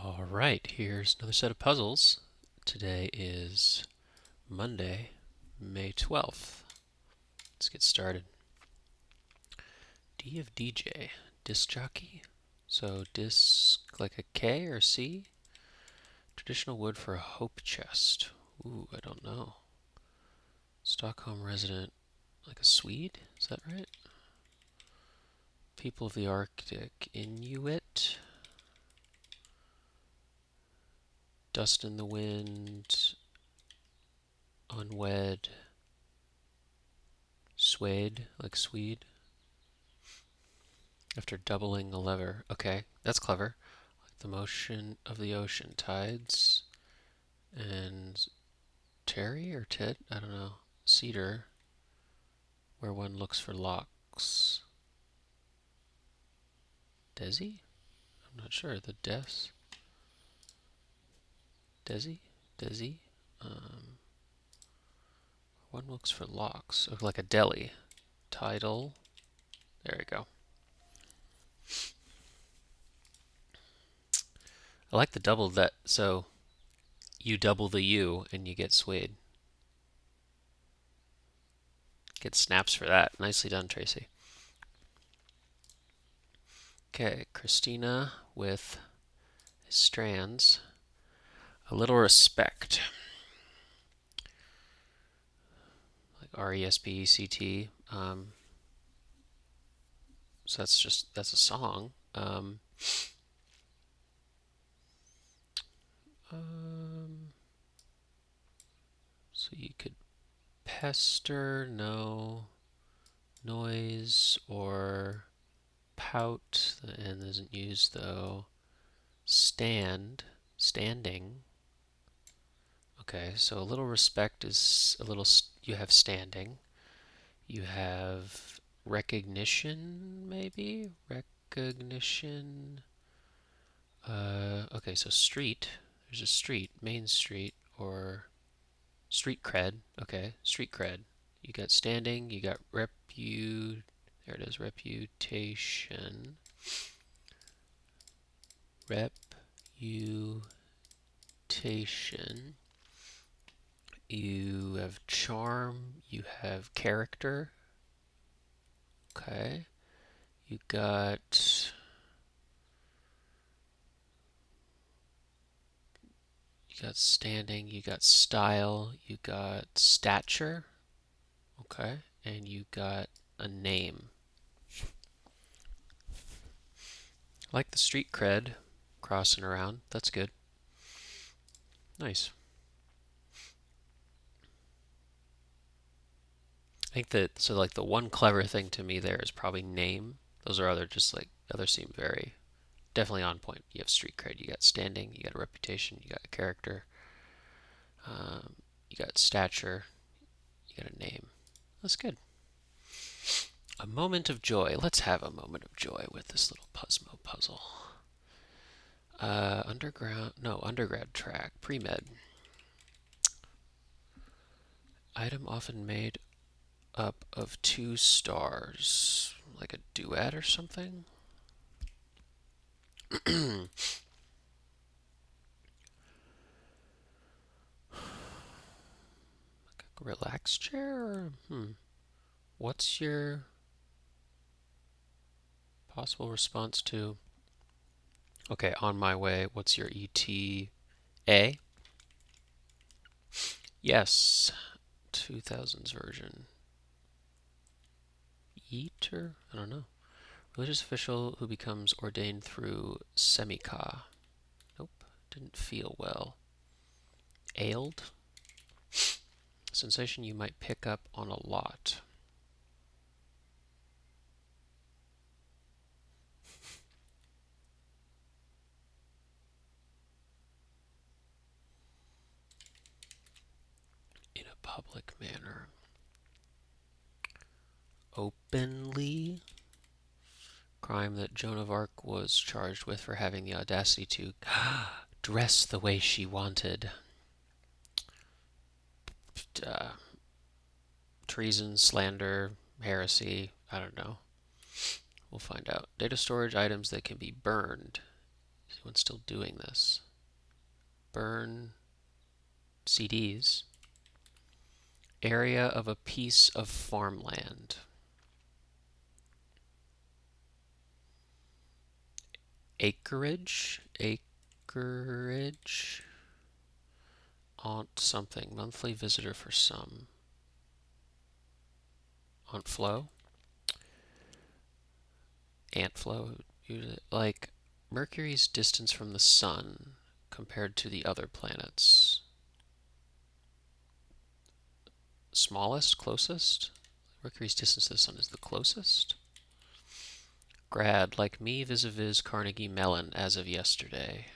All right, here's another set of puzzles. Today is Monday, May 12th. Let's get started. D of DJ, disc jockey. So disc like a K or C? Traditional wood for a hope chest. Ooh, I don't know. Stockholm resident, like a Swede? Is that right? People of the Arctic, Inuit. Dust in the wind, unwed. Suede, like Swede. After doubling a lever. Okay, that's clever. Like the motion of the ocean, tides, and Terry or Tit? I don't know. Cedar, where one looks for locks. Desi? I'm not sure. The Des? Desi? Desi? Um, one looks for locks. Oh, like a deli. Tidal. There we go. I like the double that. So you double the U and you get suede. Get snaps for that. Nicely done, Tracy. Okay, Christina with strands. A little respect. Like RESPECT. So that's a song. So you could pester, no, noise, or pout, the N isn't used though. Stand, standing. Okay, so a little respect is a little, you have standing. You have recognition, maybe? Recognition. Okay, so street. There's a street, Main Street, or street cred. Okay, street cred. You got standing, you got there it is, reputation. Reputation. You have charm, you have character. Okay. You got standing, you got style, you got stature. Okay. And you got a name. I like the street cred crossing around. That's good. Nice. I think that, so like the one clever thing to me there is probably name. Those are other just like, others seem very, definitely on point. You have street cred, you got standing, you got a reputation, you got a character, um, you got stature, you got a name. That's good. A moment of joy. Let's have a moment of joy with this little Puzzmo puzzle. Undergrad track, pre-med. Item often made up of two stars, like a duet or something. Like a relaxed chair? What's your possible response to, okay, on my way, what's your ETA? Yes, 2000s version. Eater? I don't know. Religious official who becomes ordained through Semica. Nope, didn't feel well. Ailed? Sensation you might pick up on a lot. In a public manner. Openly? Crime that Joan of Arc was charged with for having the audacity to dress the way she wanted. Treason, slander, heresy, I don't know. We'll find out. Data storage items that can be burned. Anyone's still doing this? Burn CDs. Area of a piece of farmland. Acreage. Acreage. Aunt something. Monthly visitor for some. Aunt Flo. Ant Flo. Like Mercury's distance from the sun compared to the other planets. Smallest, closest? Mercury's distance to the sun is the closest? Grad, like me vis-a-vis Carnegie Mellon as of yesterday.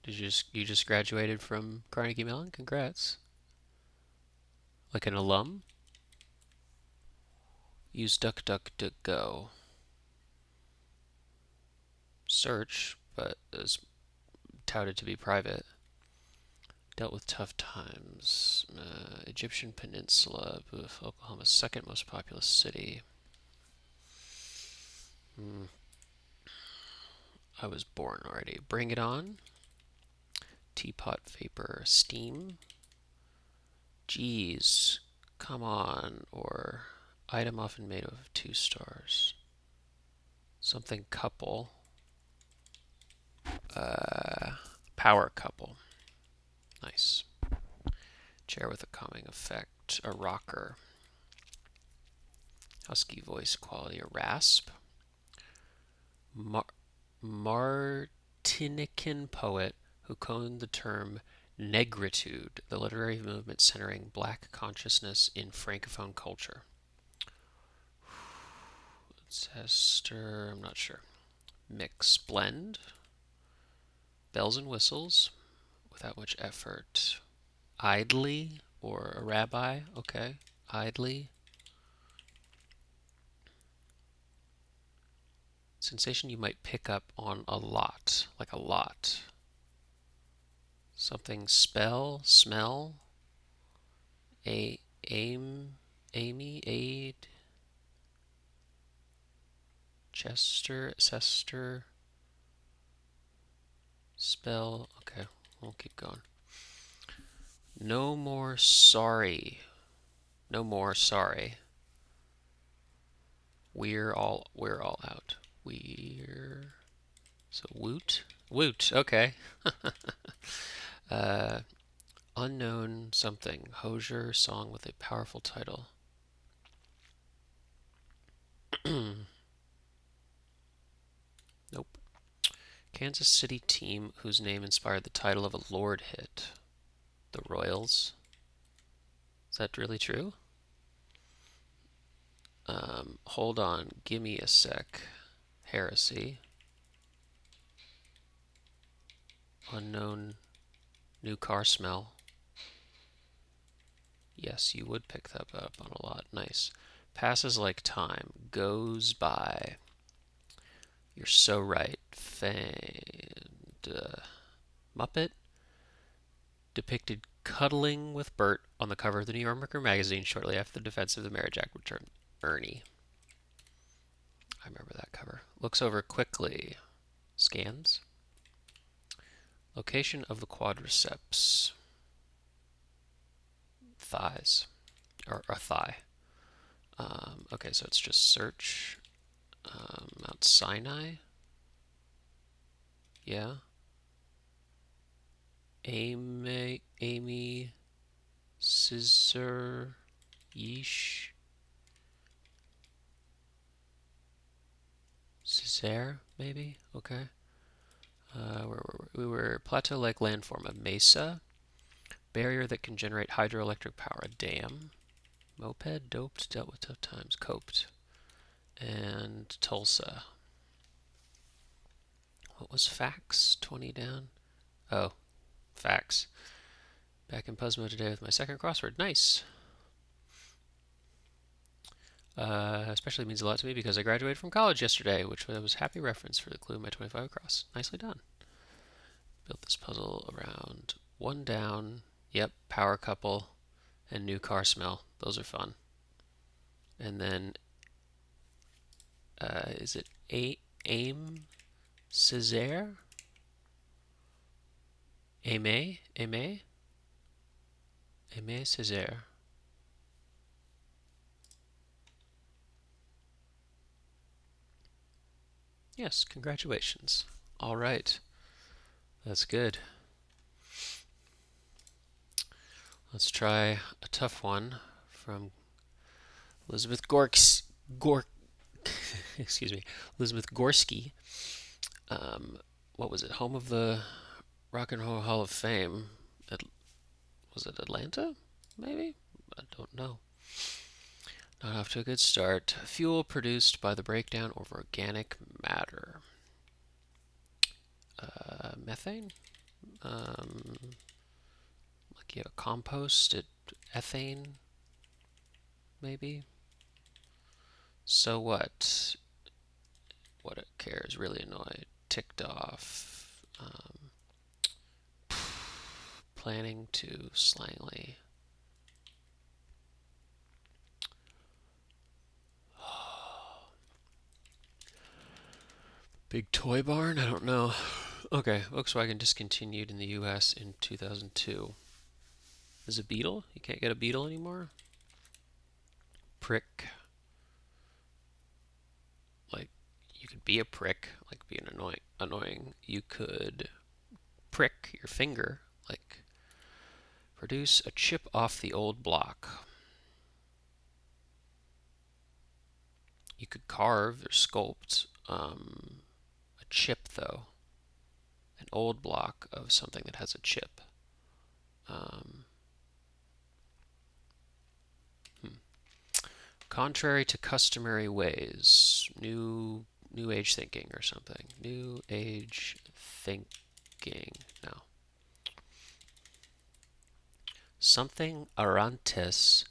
You just graduated from Carnegie Mellon? Congrats. Like an alum? Use DuckDuckGo. Search, but is touted to be private. Dealt with tough times. Egyptian Peninsula, Oklahoma's second most populous city. I was born already. Bring it on. Teapot vapor, steam. Geez, come on. Or item often made of 2 stars. Something couple. Power couple. Nice. Chair with a calming effect. A rocker. Husky voice quality. A rasp. Martinican poet who coined the term negritude, the literary movement centering black consciousness in francophone culture. Zester, I'm not sure. Mix, blend. Bells and whistles, without much effort. Idly, or a rabbi, okay. Idly. Sensation you might pick up on a lot, like a lot. Something spell, smell. Aim, Amy, aid. Chester, Sester. Spell, okay, we'll keep going. No more sorry. No more sorry. We're all out. So woot. Woot, okay. Unknown something. Hosier song with a powerful title. Nope. Kansas City team whose name inspired the title of a Lorde hit. The Royals. Is that really true? Hold on. Gimme a sec. Heresy. Unknown new car smell. Yes, you would pick that up on a lot. Nice. Passes like time. Goes by. You're so right. Muppet depicted cuddling with Bert on the cover of the New Yorker magazine shortly after the Defense of the Marriage Act returned. Ernie. I remember that cover. Looks over quickly. Scans. Location of the quadriceps. Thighs. Or a thigh. Okay, so it's just search. Mount Sinai. Yeah. Amy, Scissor, Yeesh, Césaire, maybe? Okay. We were plateau-like landform, a mesa, barrier that can generate hydroelectric power, a dam, moped, doped, dealt with tough times, coped, and Tulsa. What was fax? 20 down? Oh, fax. Back in Puzzmo today with my second crossword. Nice. Especially means a lot to me because I graduated from college yesterday, which was a happy reference for the clue in my 25 across. Nicely done. Built this puzzle around one down. Yep, power couple and new car smell. Those are fun. And then, is it Aim Césaire? Aimé Césaire. Yes, congratulations. All right, that's good. Let's try a tough one from Elizabeth Gorks. Gork. Excuse me, Elizabeth Gorski. Um, what was it? Home of the Rock and Roll Hall of Fame. At, was it Atlanta? Maybe? I don't know. Not off to a good start. Fuel produced by the breakdown of organic matter. Methane? Like you have a compost, ethane, maybe? So what? What it cares, really annoyed. Ticked off. Planning to slangly. Big toy barn? I don't know. Okay, Volkswagen discontinued in the US in 2002. Is a Beetle? You can't get a Beetle anymore? Prick. Like, you could be a prick, like be an annoying. You could prick your finger, like produce a chip off the old block. You could carve or sculpt a chip, though. An old block of something that has a chip. Um, hmm. Contrary to customary ways, new age thinking or something. New age thinking. No. Something Arantes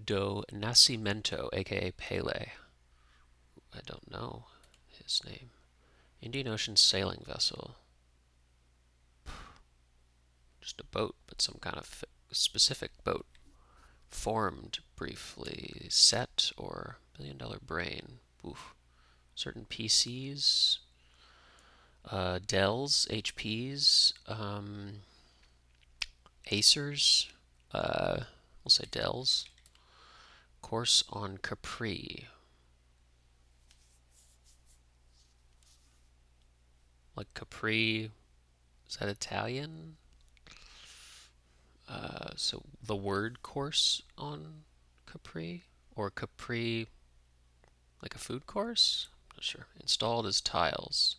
do Nascimento, aka Pele. I don't know his name. Indian Ocean sailing vessel. Just a boat, but some kind of specific boat. Formed briefly. Set or $1 billion brain. Oof. Certain PCs. Dells, HPs, Acers. We'll say Dells. Course on Capri. Like Capri, is that Italian? So the word course on Capri? Or Capri, like a food course? I'm not sure. Installed as tiles.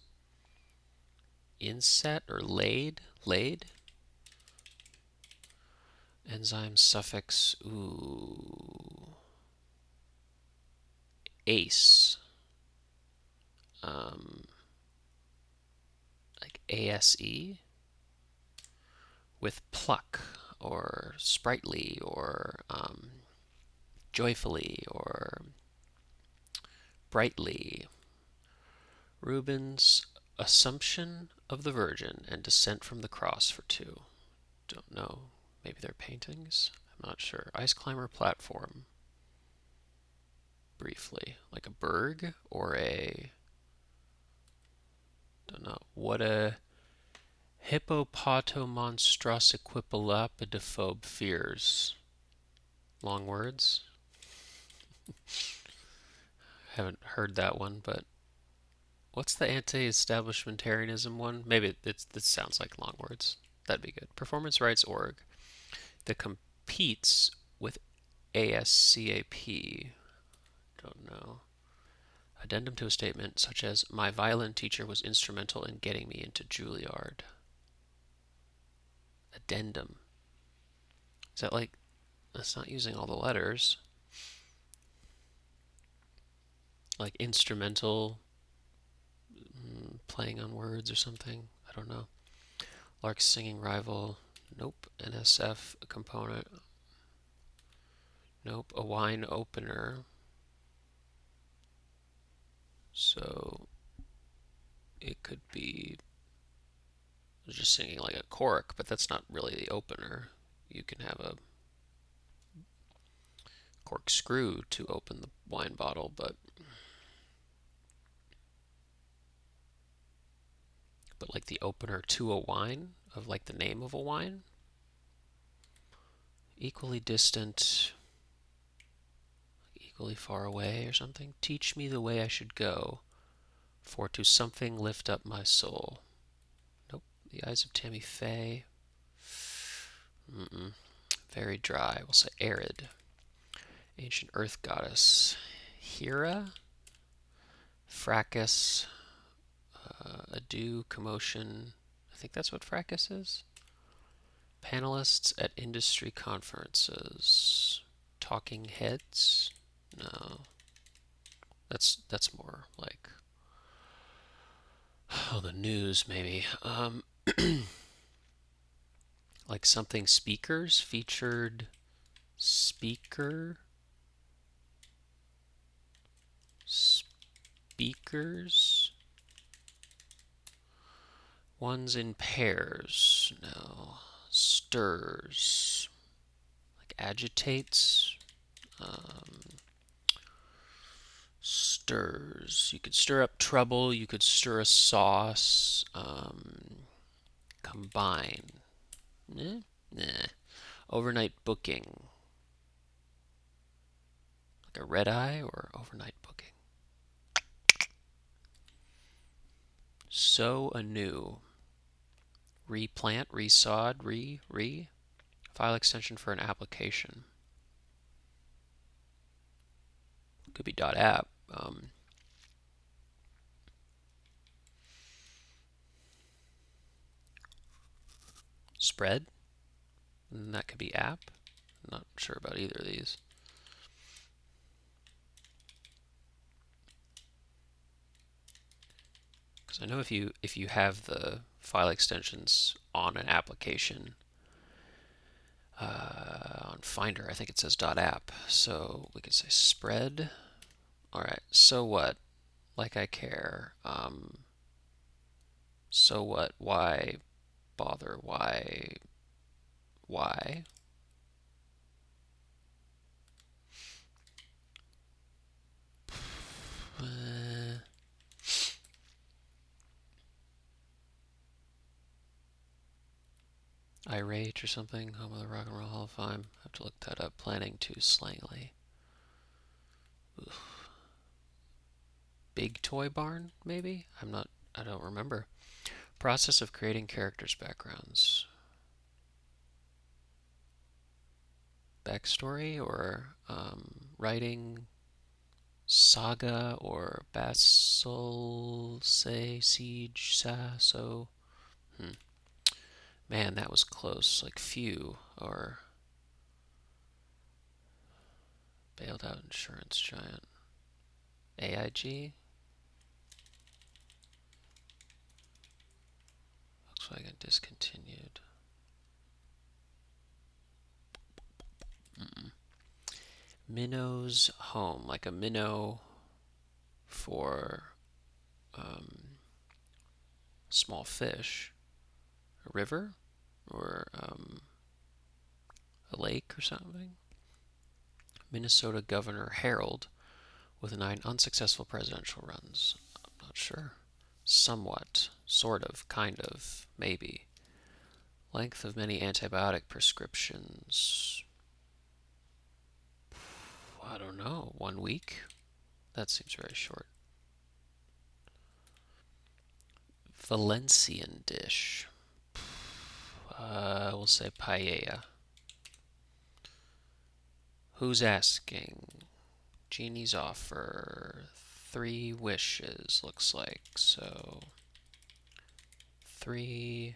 Inset or laid? Laid? Enzyme suffix, ooh. Ace. Like ASE? With pluck, or sprightly, or joyfully, or brightly. Rubens' Assumption of the Virgin and Descent from the Cross for two. Don't know. Maybe they're paintings? I'm not sure. Ice climber platform. Briefly. Like a berg or a. Don't know. What a hippopotomonstrosiquipolapidophobe fears. Long words. Haven't heard that one, but what's the anti-establishmentarianism one? Maybe this sounds like long words. That'd be good. Performance rights org that competes with ASCAP. Don't know. Addendum to a statement such as, my violin teacher was instrumental in getting me into Juilliard. Addendum. Is that like, that's not using all the letters. Like instrumental, playing on words or something. I don't know. Lark's singing rival. Nope. NSF component. Nope. A wine opener. So it could be just singing like a cork, but that's not really the opener. You can have a corkscrew to open the wine bottle, but like the opener to a wine, of like the name of a wine. Equally distant, equally far away or something. Teach me the way I should go, for to something lift up my soul. Nope. The Eyes of Tammy Faye. Mm-mm. Very dry. We'll say arid. Ancient Earth Goddess. Hera. Fracas. Ado. Commotion. I think that's what fracas is. Panelists at industry conferences. Talking heads? No. That's more like, oh, the news maybe. Like something speakers, featured speaker, speakers, ones in pairs. No. Stirs, like agitates. Um, Stirs. You could stir up trouble. You could stir a sauce. Combine. Nah. Overnight booking. Like a red eye or overnight booking. Sow anew. Replant, resod, re. File extension for an application. Could be .app. Spread. And that could be app. I'm not sure about either of these. Because I know if you have the file extensions on an application, on Finder, I think it says .app. So we could say spread. All right. So what? Like I care. So what? Why bother? Why? Why? Irate or something. Home of the Rock and Roll Hall of Fame. I have to look that up. Planning too slangily. Oof. Big Toy Barn, maybe? I don't remember. Process of creating characters' backgrounds. Backstory or writing saga or Basel say siege sa so. Man, that was close. Like few or bailed out insurance giant. AIG. Volkswagen discontinued. Minnow's home, like a minnow for small fish. A river or a lake or something. Minnesota Governor Harold with 9 unsuccessful presidential runs. I'm not sure. Somewhat, sort of, kind of, maybe. Length of many antibiotic prescriptions. I don't know. 1 week? That seems very short. Valencian dish. We'll say paella. Who's asking? Genie's offer. 3 wishes, looks like. So, 3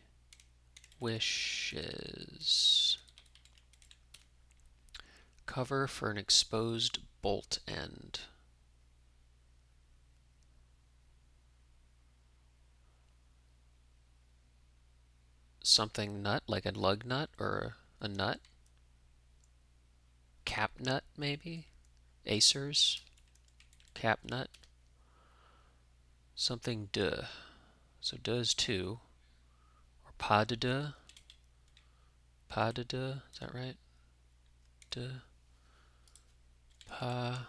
wishes. Cover for an exposed bolt end. Something nut, like a lug nut or a nut. Cap nut, maybe? Acers. Cap nut. Something duh. So duh is 2. Or pas de duh. Pas de duh, is that right? Duh. Pas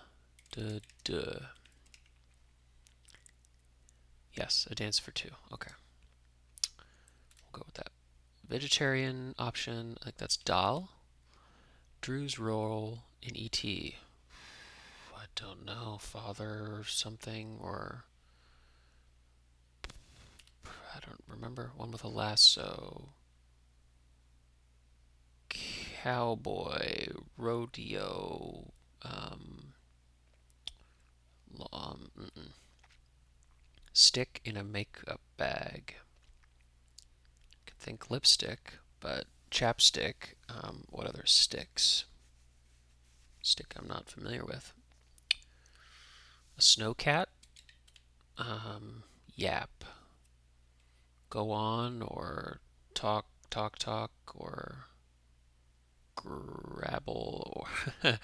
de duh. Yes, a dance for 2. Okay. go with that. Vegetarian option, I think that's Dal. Drew's role in E.T. I don't know, father or something, or I don't remember. One with a lasso. Cowboy, rodeo, um, stick in a makeup bag. I could think lipstick, but chapstick. What other sticks? Stick I'm not familiar with. A snowcat. Yap. Go on or talk, or grabble, or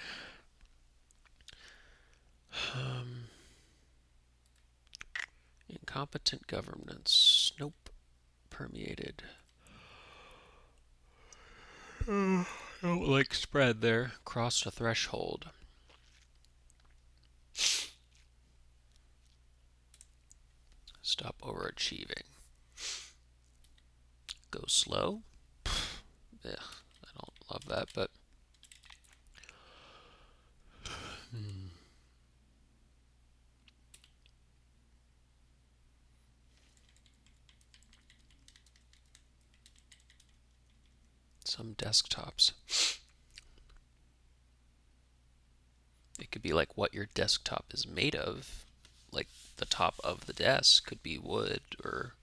um, incompetent governance. Nope. Permeated. Don't like spread there. Crossed a threshold. Stop overachieving. Go slow. Yeah, I don't love that, but some desktops. It could be like what your desktop is made of. Like the top of the desk could be wood, or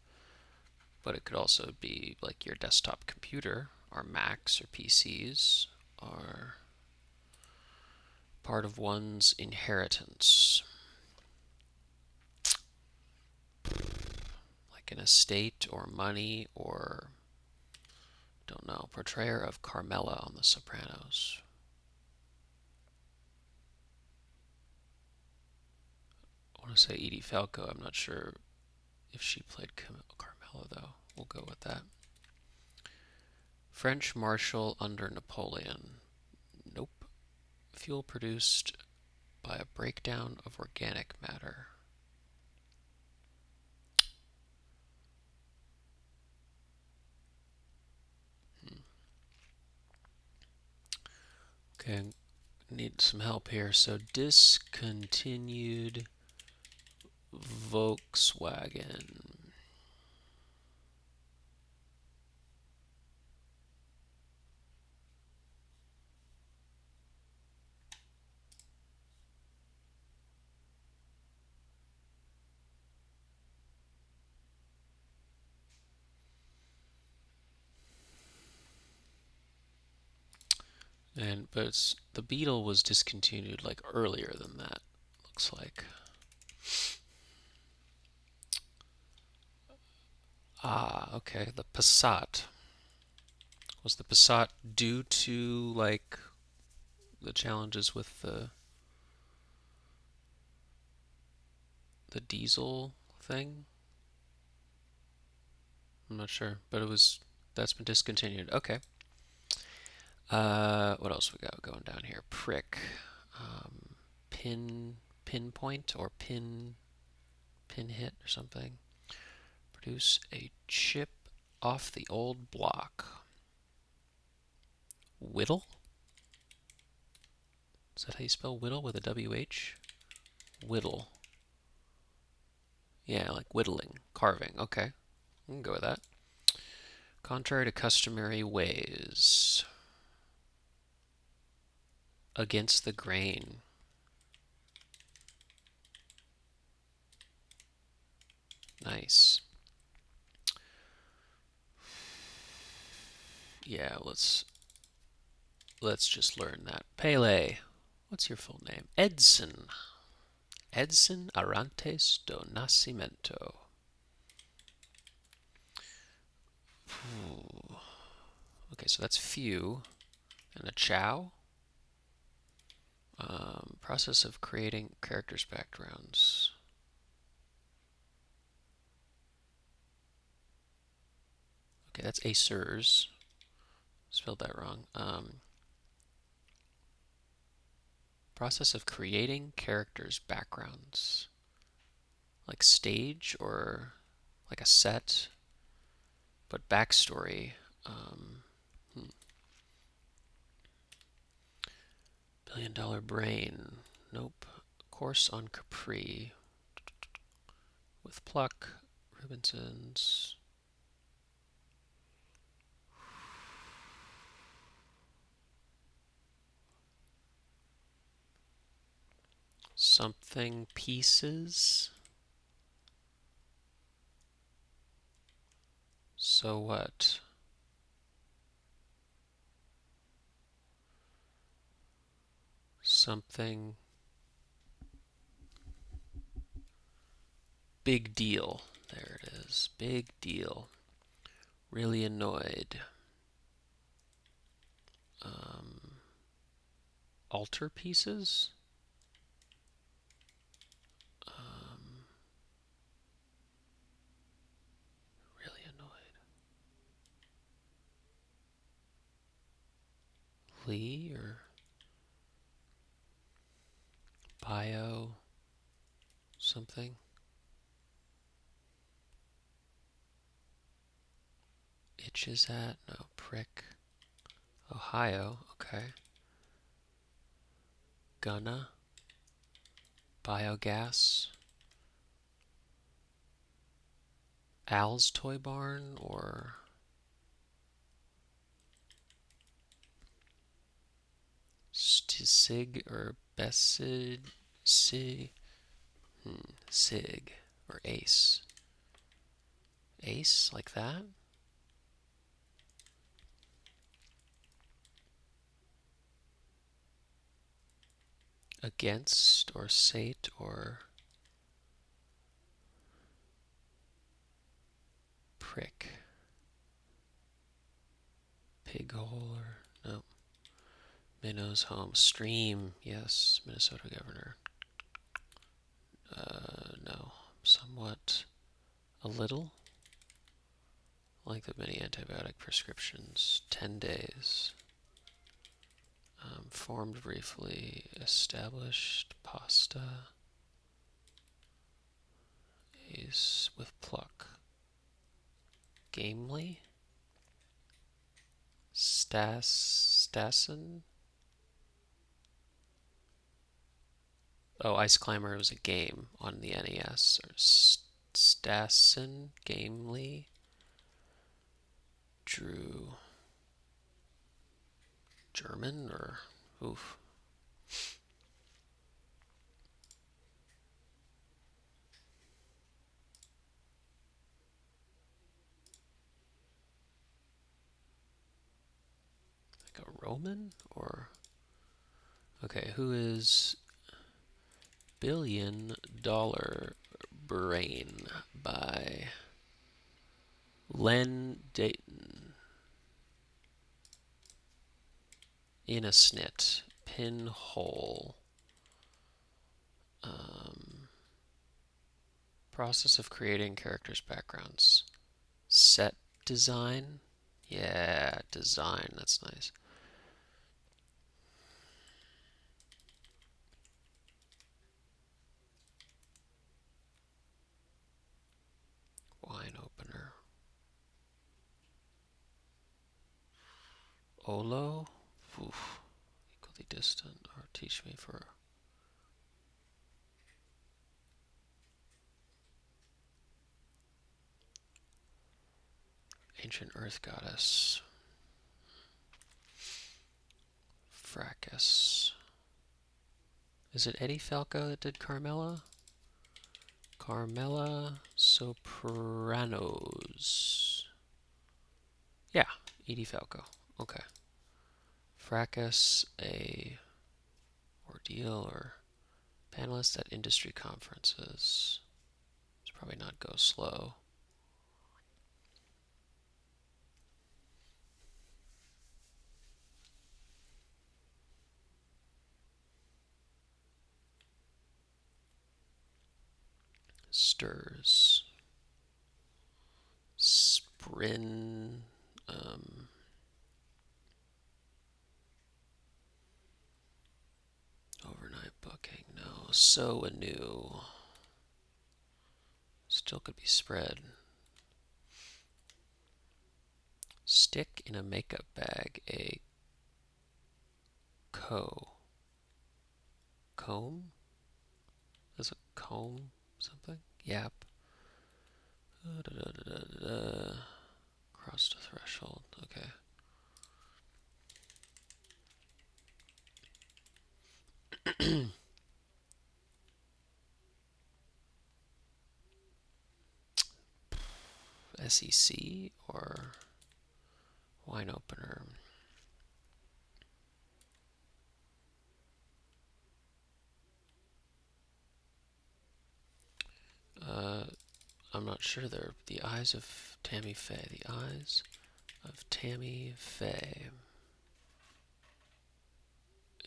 but it could also be like your desktop computer, or Macs or PCs, or part of one's inheritance. Like an estate or money, or don't know, portrayer of Carmela on The Sopranos. I want to say Edie Falco. I'm not sure if she played Carmela, though. We'll go with that. French marshal under Napoleon. Nope. Fuel produced by a breakdown of organic matter. Okay, need some help here. So discontinued Volkswagen. But the Beetle was discontinued like earlier than that, looks like. Ah, okay. The Passat. Was the Passat due to like the challenges with the diesel thing? I'm not sure, but that's been discontinued. Okay. What else we got going down here? Prick, um, pinpoint or pin hit or something. Produce a chip off the old block. Whittle? Is that how you spell whittle with a WH? Whittle. Yeah, like whittling, carving. Okay, we can go with that. Contrary to customary ways. Against the grain. Nice. Yeah, let's just learn that. Pele. What's your full name? Edson. Edson Arantes do Nascimento. Ooh. Okay, so that's few. And a chow. Process of creating characters' backgrounds. Okay, that's acers. Spelled that wrong. Process of creating characters' backgrounds. Like stage or like a set. But backstory, um, Billion Dollar Brain. Nope. Course on Capri with Pluck, Robinson's. Something pieces. So what? Something big deal. There it is. Big deal. Really annoyed. Um, altar pieces? Um, really annoyed. Lee or bio something? Itches at? No, prick. Ohio, okay. Gonna? Biogas? Al's Toy Barn or Sig or Bessid? Sig? Sig or Ace? Ace like that? Against or Sate or prick? Pig hole or no? Minnows home. Stream, yes. Minnesota governor. No. Somewhat. A little. Like the many antibiotic prescriptions. 10 days. Formed briefly. Established. Pasta. Is with pluck. Gamely. Stassen. Oh, Ice Climber was a game on the NES. Or Stassen, Gamely, Drew, German, or oof. Like a Roman, or okay, who is Billion Dollar Brain by Len Dayton. In a snit, pinhole. Process of creating characters' backgrounds. Set design. Yeah, design. That's nice. Wine opener. Olo. Oof. Equally distant. Or teach me for. Ancient Earth Goddess. Fracas. Is it Eddie Falco that did Carmela? Carmela Sopranos. Yeah, Edie Falco. Okay. Fracas, a ordeal or panelist at industry conferences. It's probably not go slow. Stirs. Sprin. Overnight booking. No. So anew. Still could be spread. stick in a makeup bag, a comb? Is a comb something? Yap. Cross the threshold. Okay. SEC or wine opener? Uh, I'm not sure. They're the eyes of Tammy Faye. The eyes of Tammy Faye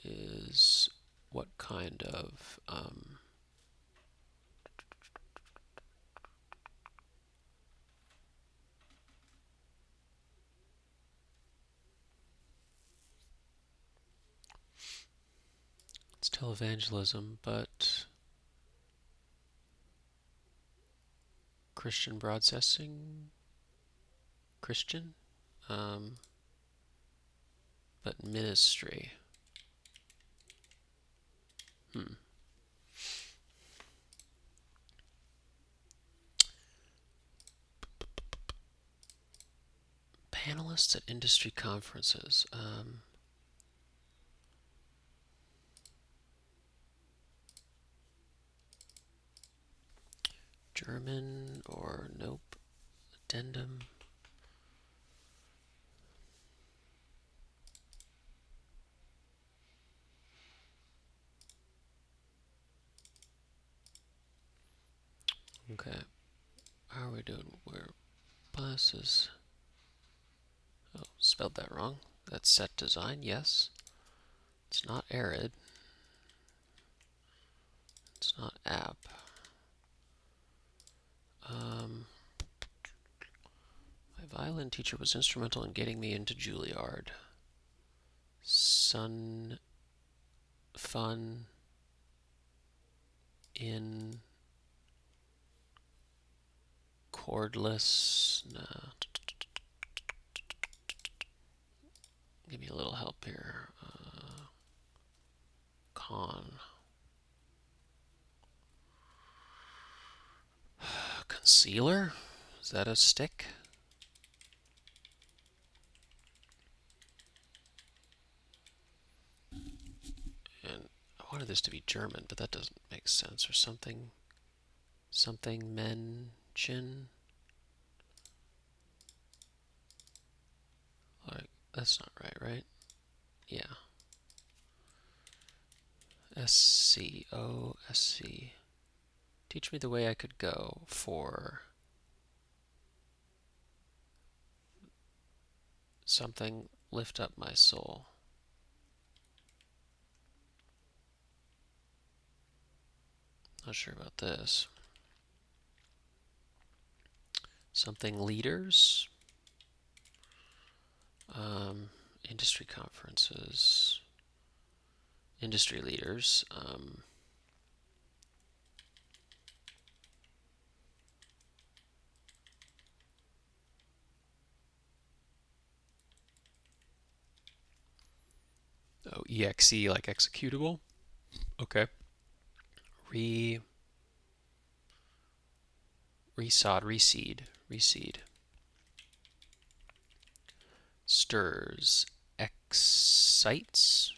is what kind of it's televangelism, but Christian broadcasting, Christian, um, but ministry. Hmm. Panelists at industry conferences. German or nope. Addendum. Okay. How are we doing? Where classes? Oh, spelled that wrong. That's set design, yes. It's not arid. It's not app. My violin teacher was instrumental in getting me into Juilliard. Fun in cordless. No. Give me a little help here. Con. Concealer? Is that a stick? And I wanted this to be German, but that doesn't make sense. Or something. Something Mention. Like, that's not right, right? Yeah. SCOSC. Teach me the way I could go for something lift up my soul. Not sure about this. Something leaders. Industry conferences. Industry leaders. Oh, EXE like executable. Okay. Reseed. Stirs. Excites.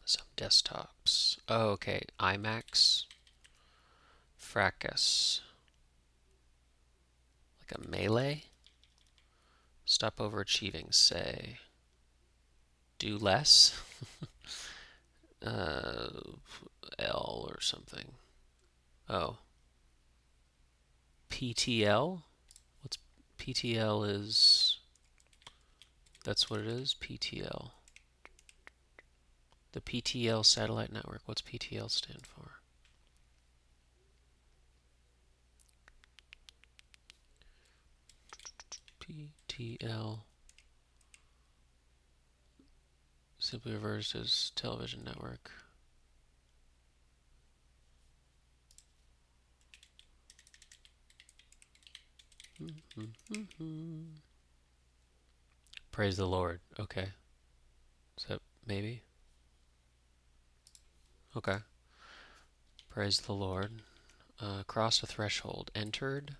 Some desktops. Oh, okay. IMAX. Fracas. Like a melee. Stop overachieving, say. Do less. uh, L or something. Oh. PTL? What's PTL is... That's what it is? PTL. The PTL satellite network. What's PTL stand for? PTL. Simply reversed as television network. Praise the Lord. Okay. So maybe? Okay. Praise the Lord. Crossed a threshold. Entered.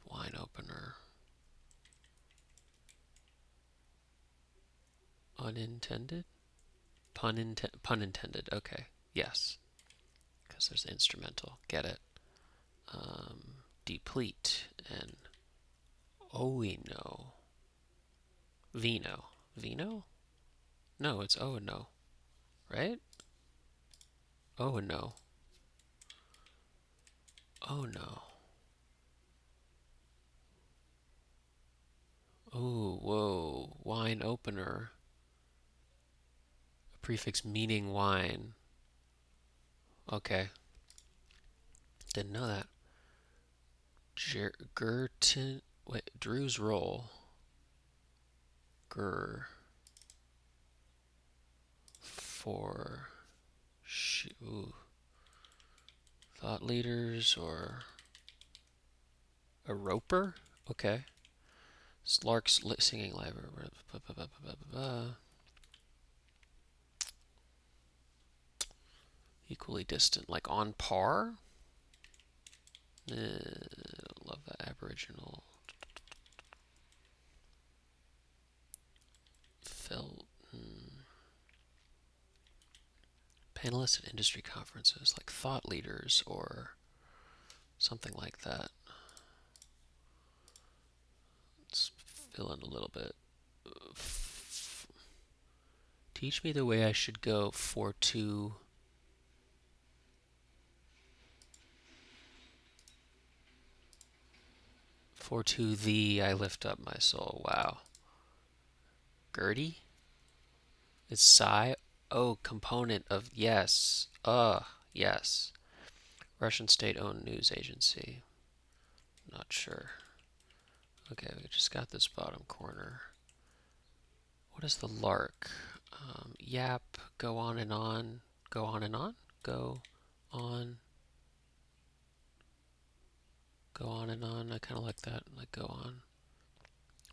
Wine opener. Unintended? Pun intended. Okay. Yes. Because there's the instrumental. Get it. Deplete. And Oino. Vino. Vino? No, it's O and no. Right? Oh and no. Oh no. Oh, whoa. Wine opener. A prefix meaning wine. Okay. Didn't know that. Gurton. Wait, Drew's roll. Gur. For. Ooh. Thought leaders or. A roper? Okay. Lark's singing library. Equally distant. Like on par? Love that Aboriginal. Felt. Panelists at industry conferences, like thought leaders or something like that. Let's fill in a little bit. Teach me the way I should go for to thee I lift up my soul. Wow. Gertie? Is Psy? Oh, component of yes. Yes. Russian state-owned news agency. Not sure. Okay, we just got this bottom corner. What is the lark? Yap, go on and on. Go on and on? Go on. Go on and on. I kind of like that. Like, go on.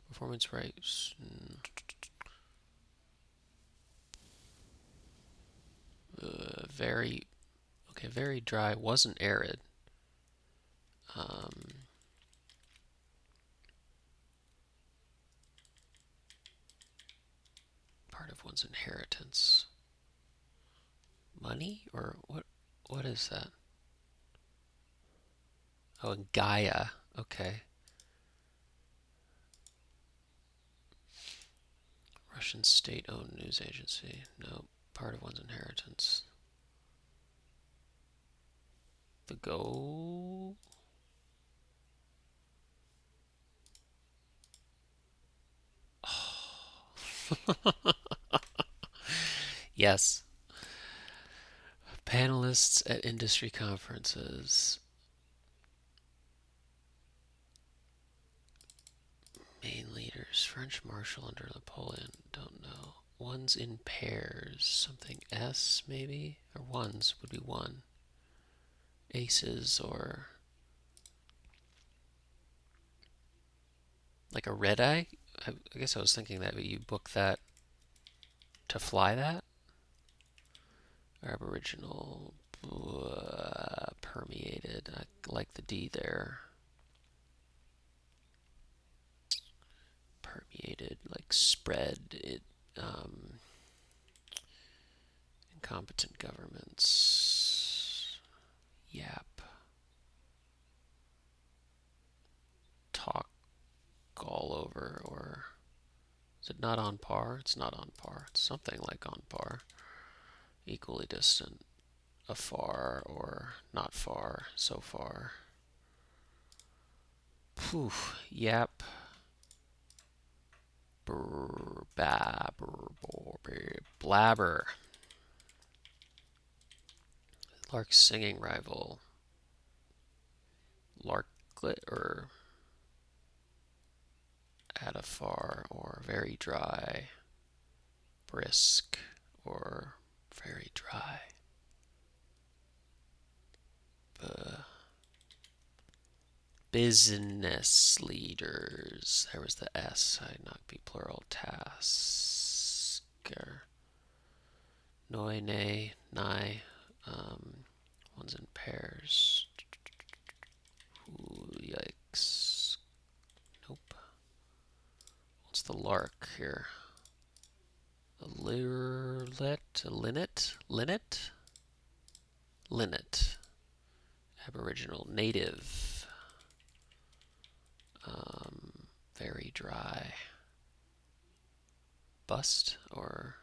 Performance rights. Very. Okay, very dry. Wasn't arid. Part of one's inheritance. Money? Or what? What is that? Oh, and Gaia. Okay. Russian state-owned news agency. No, part of one's inheritance. The goal. Yes. Panelists at industry conferences. Main leaders. French Marshal under Napoleon. Don't know. Ones in pairs. Something S, maybe? Or ones would be one. Aces or. Like a red eye? I guess I was thinking that you book that to fly that? Aboriginal. Permeated. I like the D there. Permeated, like spread it. Incompetent governments. Yap. Talk all over, or is it not on par? It's not on par. It's something like on par. Equally distant. Afar or not far. So far. Poof. Yap. Blabber. Lark's singing rival. Larklet or at afar or very dry. Brisk or very dry. Business leaders. There was the S. I'd not be plural. Tasker. Noi, nay, nigh. Ones in pairs. Ooh, yikes. Nope. What's the lark here? A lirlet? A linnet? Linnet? Linnet. Aboriginal. Native. Very dry. Bust or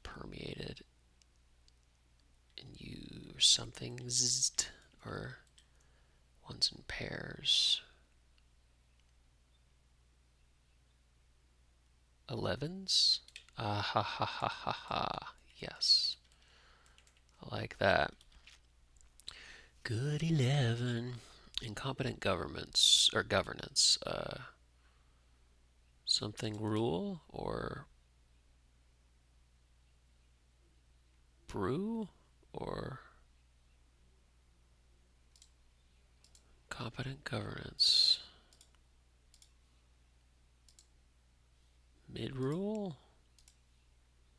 permeated and you or something zzzt, or ones in pairs. 11s? Ah ha ha ha ha ha. Yes. I like that. Good 11. Incompetent governments or governance. Something rule or brew or competent governance. Mid-rule?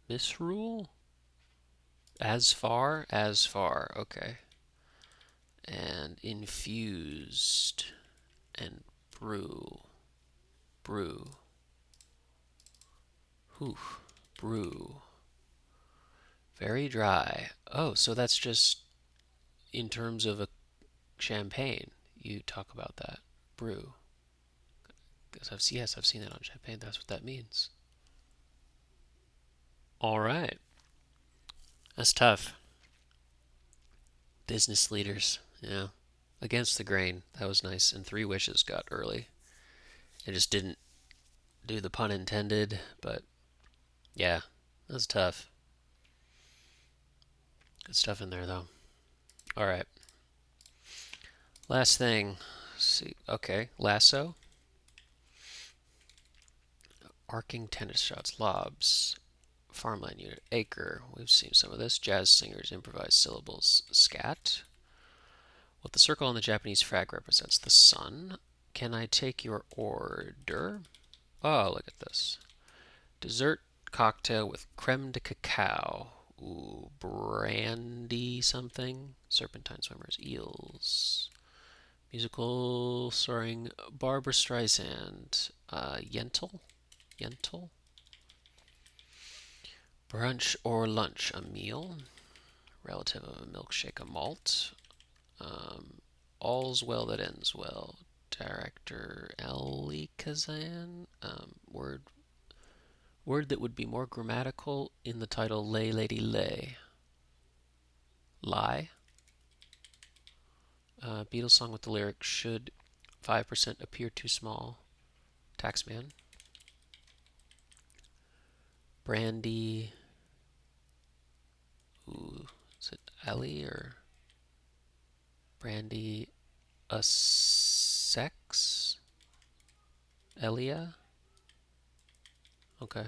Misrule? As far? As far. Okay. And infused and brew. Brew. Whew. Brew. Very dry. Oh, so that's just in terms of a champagne. You talk about that. Brew. Yes, I've seen that on champagne. That's what that means. All right. That's tough. Business leaders. Yeah. Against the grain. That was nice. And Three Wishes got early. It just didn't do the pun intended, but yeah, that's tough. Good stuff in there, though. All right. Last thing. Let's see. Okay. Lasso. Arcing tennis shots. Lobs. Farmland unit. Acre. We've seen some of this. Jazz singers. Improvised syllables. Scat. What the circle on the Japanese flag represents. The sun. Can I take your order? Oh, look at this. Dessert cocktail with creme de cacao. Ooh, brandy something. Serpentine swimmers. Eels. Musical starring Barbara Streisand. Yentl? Yentl? Brunch or lunch, a meal. Relative of a milkshake, a malt. All's well that ends well. Director Ali Kazan. Word that would be more grammatical in the title Lay Lady Lay. Lie. Beatles song with the lyric Should 5% appear too small. Taxman. Brandy. Ooh, is it Ellie or Brandy? A sex? Elia? Okay.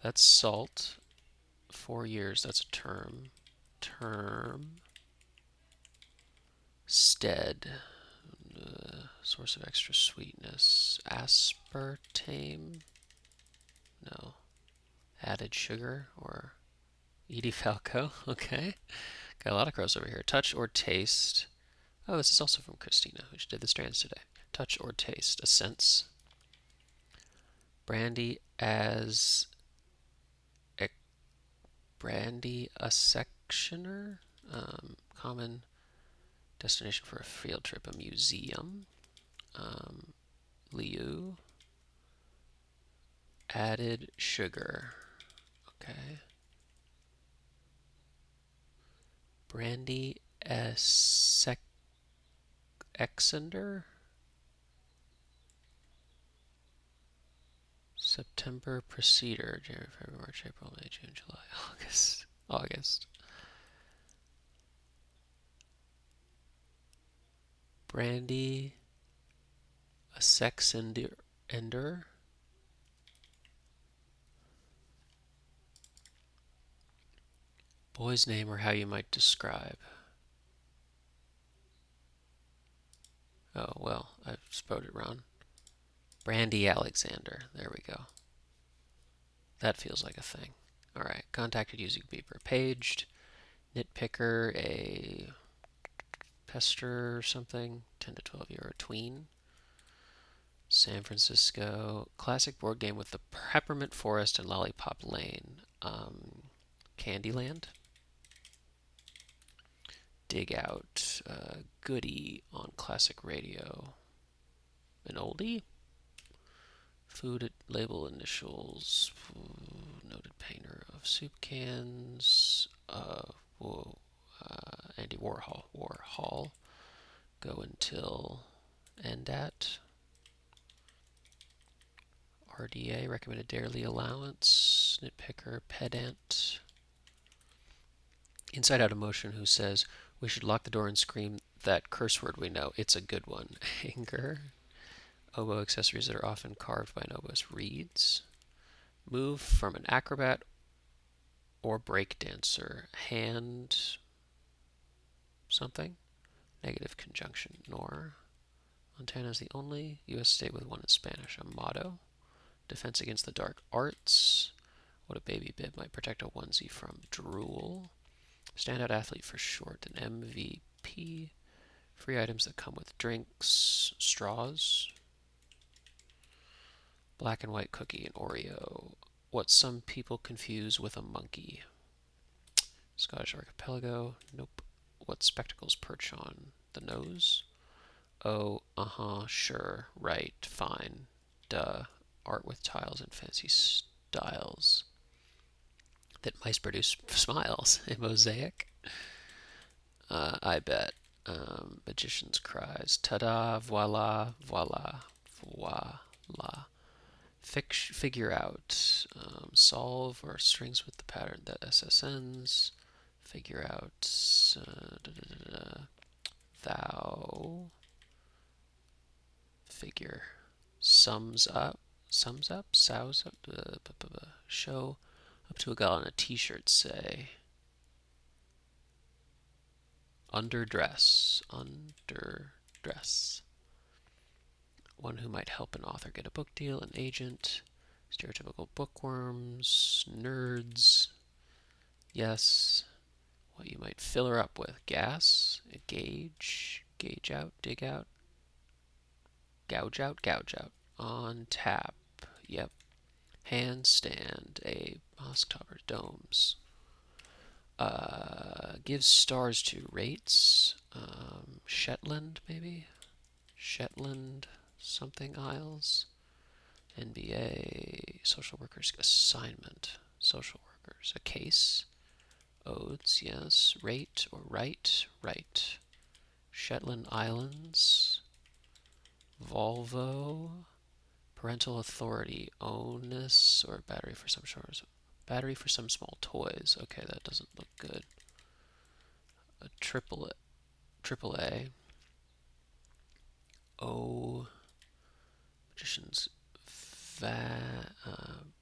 That's salt. 4 years, that's a term. Term. Stead. Source of extra sweetness. Aspartame? No. Added sugar or Edie Falco? Okay. Got a lot of crossover here. Touch or taste. Oh, this is also from Christina, who did the strands today. Touch or taste. A sense. Brandy as brandy a sectioner. Common destination for a field trip. A museum. Liu. Added sugar. Okay. Brandy Exender. September Preceder. January, February, March, April, May, June, July, August. August. Brandy a sex ender. Boy's name or how you might describe. Oh, well, I've spelled it wrong. Brandy Alexander. There we go. That feels like a thing. All right. Contacted using beeper. Paged. Nitpicker. A pester or something. 10 to 12 year tween. San Francisco. Classic board game with the Peppermint Forest and Lollipop Lane. Candyland. Dig Out. Goody on classic radio. An oldie. Food label initials. Noted painter of soup cans. Whoa. Andy Warhol. Warhol. Go until end at. RDA. Recommended daily allowance. Nitpicker. Pedant. Inside Out Emotion, who says we should lock the door and scream that curse word we know. It's a good one. Anger. Oboe accessories that are often carved by an oboist. Reeds. Move from an acrobat or break dancer. Hand something. Negative conjunction. Nor. Montana is the only U.S. state with one in Spanish. A motto. Defense against the dark arts. What a baby bib might protect a onesie from. Drool. Standout athlete for short. An MVP. Free items that come with drinks. Straws. Black and white cookie and Oreo. What some people confuse with a monkey. Scottish archipelago. Nope. What spectacles perch on the nose? Oh, sure, right, fine, duh. Art with tiles and fancy styles. That mice produce smiles. A mosaic? I bet. Magician's cries. Ta-da, voila, voila, voila. Figure out. Solve or strings with the pattern that SSNs. Figure out. Thou. Figure. Sums up. Sums up? Sows up? Show up to a gal on a t-shirt, say. Underdress. Underdress. One who might help an author get a book deal, an agent. Stereotypical bookworms. Nerds. Yes. What you might fill her up with. Gas. A gauge. Gauge out. Dig out. Gouge out. Gouge out. On tap. Yep. Handstand. A mosque topper. Domes. Gives stars to. Rates. Shetland, maybe? Shetland something Isles. NBA. Social workers assignment. Social workers. A case. Oaths, yes. Rate or right. Right. Shetland Islands. Volvo. Parental authority. Onus or battery for some shores. Battery for some small toys. Okay, that doesn't look good. A triple A. O. Magician's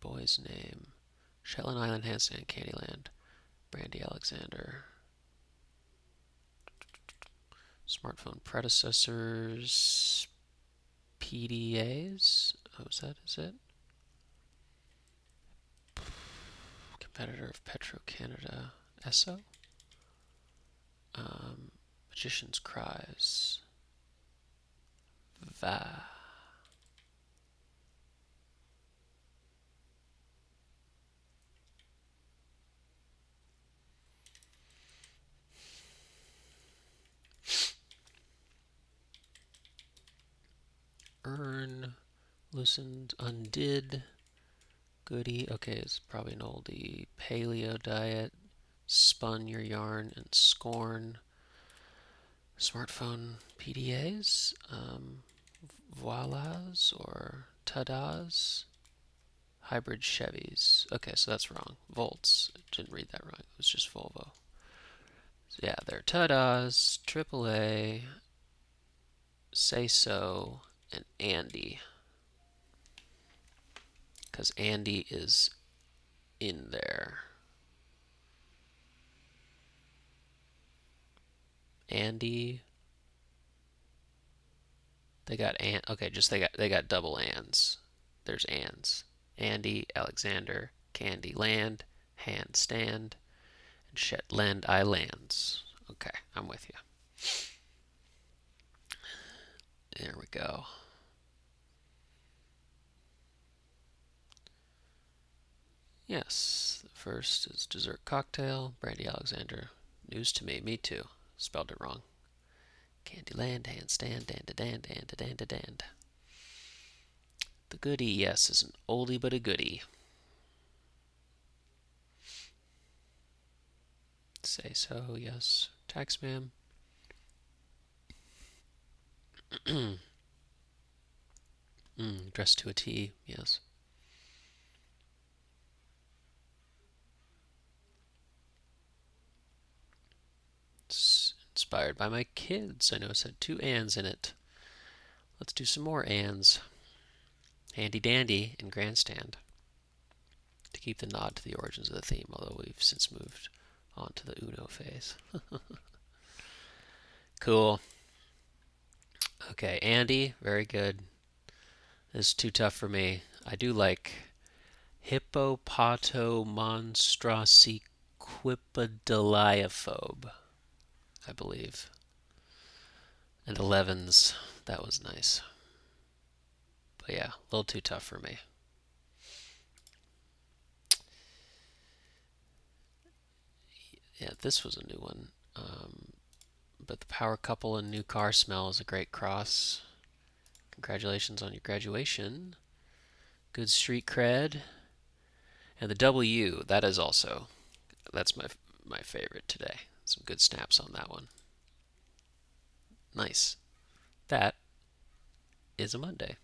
boy's name. Shetland Island Handstand Candyland. Brandy Alexander. Smartphone predecessors. PDAs. Oh, is it? Competitor of Petro Canada. ESSO. Magician's Cries. Va. Earn. Loosened. Undid. Goody. Okay, it's probably an oldie. Paleo diet. Spun your yarn and scorn. Smartphone PDAs. Voilas or tadas. Hybrid Chevys. Okay, so that's wrong. Volts. Didn't read that wrong. It was just Volvo. So yeah, they're tadas, AAA, Say So, and Andy. Because Andy is in there. Andy. They got an. Okay, just they got double ands. There's ands. Andy, Alexander, Candy Land, Handstand, and Shetland Islands. Okay, I'm with you. There we go. Yes, the first is dessert cocktail. Brandy Alexander. News to me. Me too. Spelled it wrong. Candyland, handstand, dan dan dan dan dan. The goodie, yes, is an oldie but a goodie. Say so, yes. Tax ma'am. Dressed to a T, yes. It's inspired by my kids. I know it said two ands in it. Let's do some more ands. Handy dandy and grandstand. To keep the nod to the origins of the theme, although we've since moved on to the Uno phase. Cool. Okay, Andy, very good. This is too tough for me. I do like hippopotomonstrosiquipedaliophobe, I believe. And 11s, that was nice. But yeah, a little too tough for me. Yeah, this was a new one. But the power couple and new car smell is a great cross. Congratulations on your graduation. Good street cred. And the W, that is also, that's my favorite today. Some good snaps on that one. Nice. That is a Monday.